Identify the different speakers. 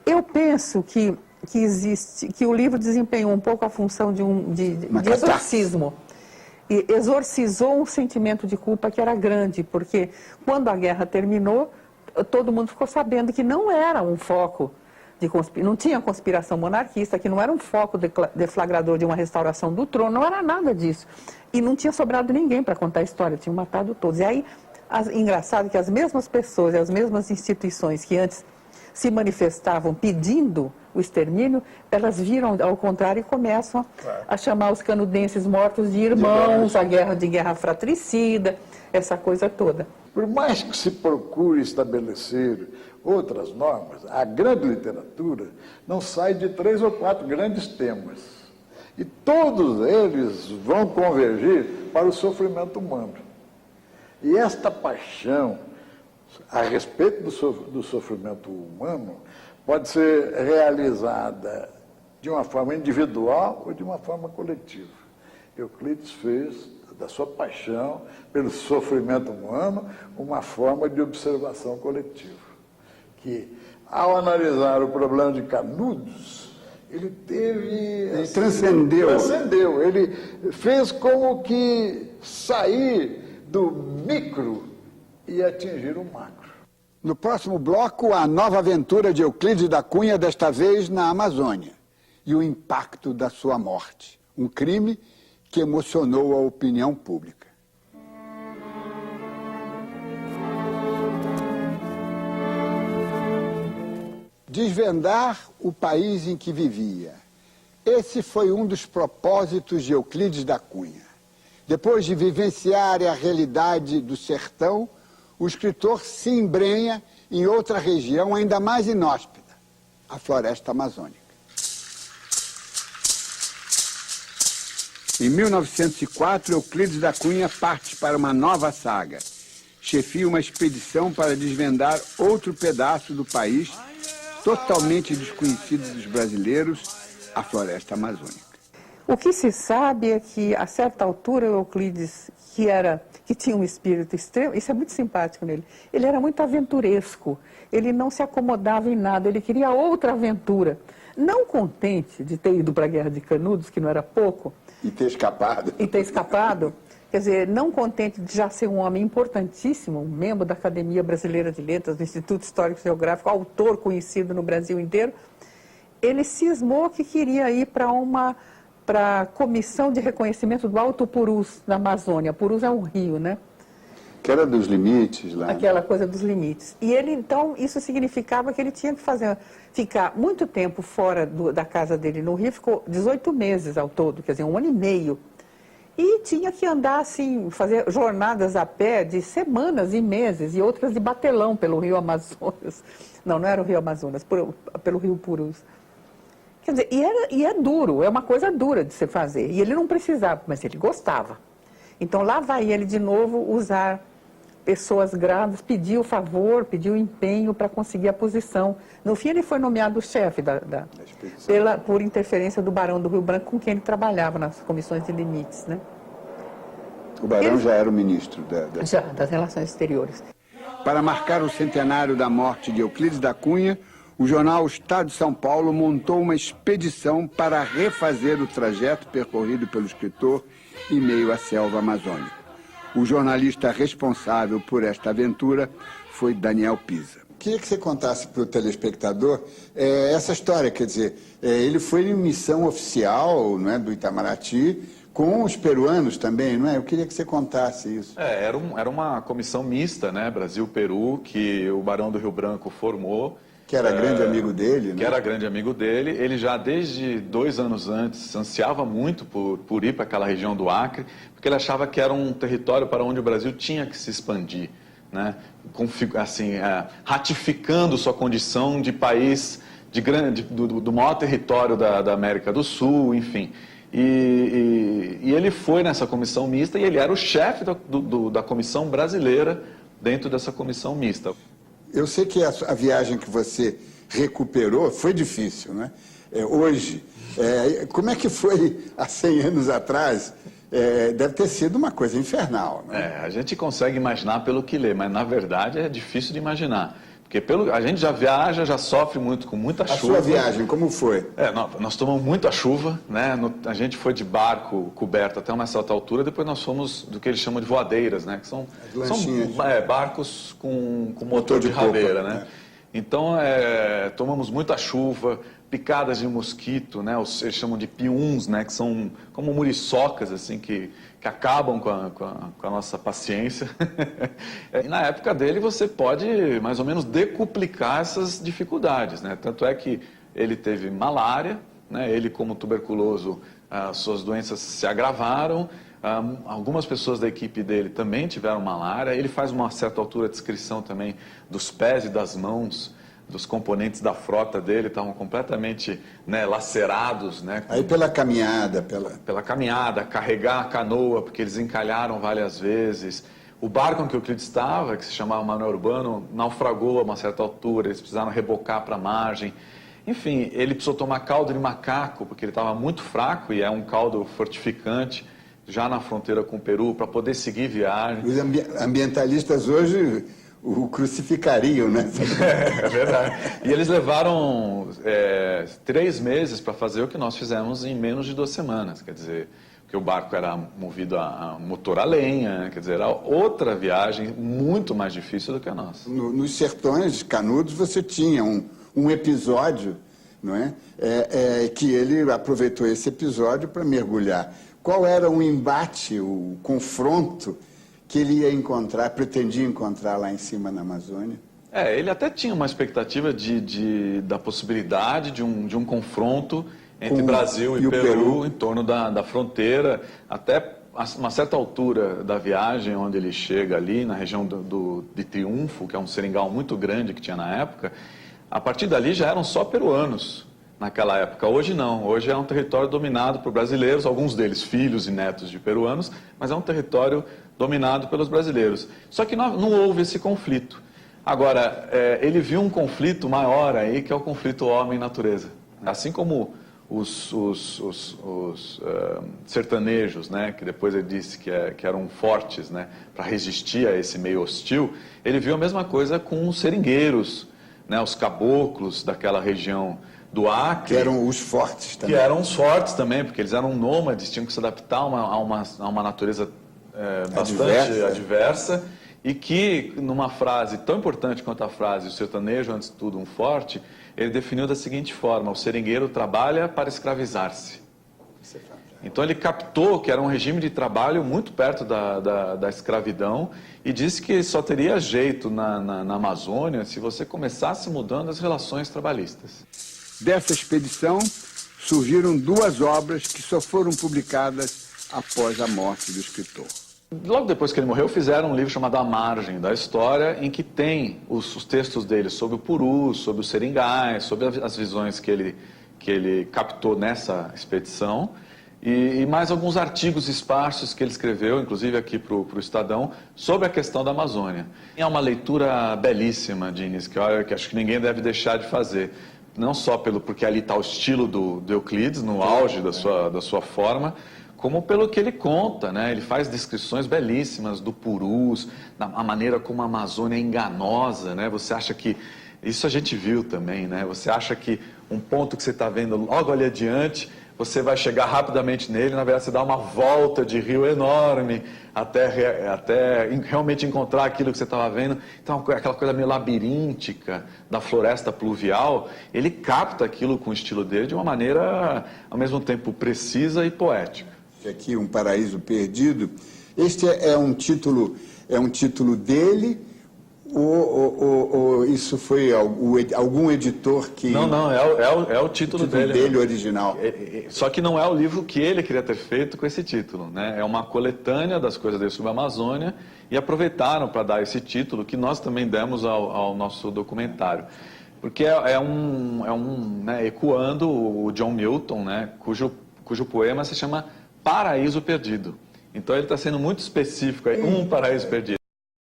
Speaker 1: Eu penso que o livro desempenhou um pouco a função de exorcismo. E exorcizou um sentimento de culpa que era grande, porque quando a guerra terminou, todo mundo ficou sabendo que não era um foco não tinha conspiração monarquista, que não era um foco deflagrador de uma restauração do trono, não era nada disso. E não tinha sobrado ninguém para contar a história, tinham matado todos. E aí, engraçado que as mesmas pessoas e as mesmas instituições que antes se manifestavam pedindo o extermínio, elas viram ao contrário e começam a chamar os canudenses mortos de irmãos, a guerra fratricida, essa coisa toda.
Speaker 2: Por mais que se procure estabelecer outras normas, a grande literatura não sai de 3 ou 4 grandes temas. E todos eles vão convergir para o sofrimento humano. E esta paixão a respeito do sofrimento humano pode ser realizada de uma forma individual ou de uma forma coletiva. Euclides fez da sua paixão pelo sofrimento humano uma forma de observação coletiva, que, ao analisar o problema de Canudos, ele teve...
Speaker 3: Ele transcendeu.
Speaker 2: Ele fez como que sair do micro e atingir o macro.
Speaker 3: No próximo bloco, a nova aventura de Euclides da Cunha, desta vez na Amazônia, e o impacto da sua morte. Um crime que emocionou a opinião pública. Desvendar o país em que vivia. Esse foi um dos propósitos de Euclides da Cunha. Depois de vivenciar a realidade do sertão, o escritor se embrenha em outra região ainda mais inóspita, a floresta amazônica. Em 1904, Euclides da Cunha parte para uma nova saga. Chefia uma expedição para desvendar outro pedaço do país totalmente desconhecido dos brasileiros, a floresta amazônica.
Speaker 1: O que se sabe é que, a certa altura, Euclides, que tinha um espírito extremo, isso é muito simpático nele, ele era muito aventuresco, ele não se acomodava em nada, ele queria outra aventura. Não contente de ter ido para a Guerra de Canudos, que não era pouco,
Speaker 3: E ter escapado.
Speaker 1: Quer dizer, não contente de já ser um homem importantíssimo, um membro da Academia Brasileira de Letras, do Instituto Histórico e Geográfico, autor conhecido no Brasil inteiro, ele cismou que queria ir para a Comissão de Reconhecimento do Alto Purus, na Amazônia. Purus é um rio, né?
Speaker 3: Que era dos limites lá.
Speaker 1: Aquela coisa dos limites. E ele, então, isso significava que ele tinha que ficar muito tempo fora da casa dele no Rio, ficou 18 meses ao todo, quer dizer, 1 ano e meio. E tinha que andar assim, fazer jornadas a pé de semanas e meses, e outras de batelão pelo Rio Amazonas. Não era o Rio Amazonas, pelo Rio Purus. Quer dizer, e é duro, é uma coisa dura de se fazer. E ele não precisava, mas ele gostava. Então lá vai ele de novo usar pessoas graves, pediu favor, pediu empenho para conseguir a posição. No fim, ele foi nomeado chefe por interferência do Barão do Rio Branco, com quem ele trabalhava nas comissões de limites, né?
Speaker 3: O Barão já era o ministro
Speaker 1: das Relações Exteriores.
Speaker 3: Para marcar o centenário da morte de Euclides da Cunha, o jornal Estado de São Paulo montou uma expedição para refazer o trajeto percorrido pelo escritor em meio à selva amazônica. O jornalista responsável por esta aventura foi Daniel Pisa. Queria que você contasse para o telespectador essa história, quer dizer, ele foi em missão oficial, não é, do Itamaraty, com os peruanos também, não é? Eu queria que você contasse isso.
Speaker 4: Era uma comissão mista, né, Brasil-Peru, que o Barão do Rio Branco formou.
Speaker 3: Que era grande amigo dele, né?
Speaker 4: Que era grande amigo dele. Ele já, desde 2 anos antes, ansiava muito por ir para aquela região do Acre, porque ele achava que era um território para onde o Brasil tinha que se expandir, né? Ratificando sua condição de país do maior território da América do Sul, enfim. E ele foi nessa comissão mista e ele era o chefe da comissão brasileira dentro dessa comissão mista.
Speaker 3: Eu sei que a viagem que você recuperou foi difícil, né? Hoje, como é que foi há 100 anos atrás? Deve ter sido uma coisa infernal, né?
Speaker 4: A gente consegue imaginar pelo que lê, mas na verdade é difícil de imaginar. Porque a gente já viaja, já sofre muito, com muita chuva.
Speaker 3: A sua viagem, como foi?
Speaker 4: Nós tomamos muita chuva, né? A gente foi de barco coberto até uma certa altura, depois nós fomos do que eles chamam de voadeiras, né? Que são barcos com motor de rabeira, né? Então, tomamos muita chuva, picadas de mosquito, né? Eles chamam de piuns, né? Que são como muriçocas, assim, que acabam com a nossa paciência. E na época dele, você pode, mais ou menos, decuplicar essas dificuldades, né? Tanto é que ele teve malária, né? Ele, como tuberculoso, suas doenças se agravaram. Algumas pessoas da equipe dele também tiveram malária. Ele faz uma certa altura de descrição também dos pés e das mãos, dos componentes da frota dele, estavam completamente, né, lacerados. Né,
Speaker 3: aí pela caminhada.
Speaker 4: Pela caminhada, carregar a canoa, porque eles encalharam várias vezes. O barco em que o Euclides estava, que se chamava Manuel Urbano, naufragou a uma certa altura, eles precisaram rebocar para a margem. Enfim, ele precisou tomar caldo de macaco, porque ele estava muito fraco, e é um caldo fortificante, já na fronteira com o Peru, para poder seguir viagem.
Speaker 3: Os ambientalistas hoje o crucificariam, né?
Speaker 4: É verdade. E eles levaram 3 meses para fazer o que nós fizemos em menos de 2 semanas. Quer dizer, porque o barco era movido a motor a lenha, quer dizer, era outra viagem muito mais difícil do que a nossa.
Speaker 3: Nos sertões canudos você tinha um episódio, não é? Que ele aproveitou esse episódio para mergulhar. Qual era o embate, o confronto que ele ia encontrar, pretendia encontrar lá em cima na Amazônia?
Speaker 4: Ele até tinha uma expectativa da possibilidade de um confronto entre Brasil e Peru em torno da fronteira, até uma certa altura da viagem, onde ele chega ali na região de Triunfo, que é um seringal muito grande que tinha na época. A partir dali já eram só peruanos naquela época. Hoje não, hoje é um território dominado por brasileiros, alguns deles filhos e netos de peruanos, mas é um território dominado pelos brasileiros. Só que não houve esse conflito. Agora, ele viu um conflito maior aí, que é o conflito homem-natureza. Assim como os sertanejos, né, que depois ele disse que eram fortes, né, para resistir a esse meio hostil, ele viu a mesma coisa com os seringueiros, né, os caboclos daquela região do Acre.
Speaker 3: Que eram os fortes também.
Speaker 4: Que eram os fortes também, porque eles eram nômades, tinham que se adaptar a uma natureza bastante adversa, e que, numa frase tão importante quanto a frase, o sertanejo, antes de tudo, um forte, ele definiu da seguinte forma: o seringueiro trabalha para escravizar-se. Então ele captou que era um regime de trabalho muito perto da escravidão, e disse que só teria jeito na Amazônia se você começasse mudando as relações trabalhistas.
Speaker 3: Dessa expedição surgiram 2 obras que só foram publicadas após a morte do escritor.
Speaker 4: Logo depois que ele morreu, fizeram um livro chamado A Margem da História, em que tem os textos dele sobre o Purus, sobre os seringais, sobre as visões que ele captou nessa expedição, e mais alguns artigos esparsos que ele escreveu, inclusive aqui para o Estadão, sobre a questão da Amazônia. É uma leitura belíssima de Inês Quiora, que acho que ninguém deve deixar de fazer. Não só porque ali está o estilo do Euclides, no auge da sua forma, como pelo que ele conta, né? Ele faz descrições belíssimas do Purus, a maneira como a Amazônia é enganosa, né? Você acha que... Isso a gente viu também, né? Você acha que um ponto que você está vendo logo ali adiante, você vai chegar rapidamente nele, na verdade você dá uma volta de rio enorme até realmente encontrar aquilo que você estava vendo. Então, aquela coisa meio labiríntica da floresta pluvial, ele capta aquilo com o estilo dele de uma maneira, ao mesmo tempo, precisa e poética.
Speaker 3: Aqui, Um Paraíso Perdido. Este é um título dele, ou isso foi algum editor que...
Speaker 4: Não, é o título dele.
Speaker 3: Dele original.
Speaker 4: Só que não é o livro que ele queria ter feito com esse título, né? É uma coletânea das coisas dele sobre a Amazônia, e aproveitaram para dar esse título, que nós também demos ao nosso documentário. Porque né, ecoando o John Milton, né, cujo poema se chama Paraíso Perdido. Então ele está sendo muito específico aí, Um Paraíso Perdido.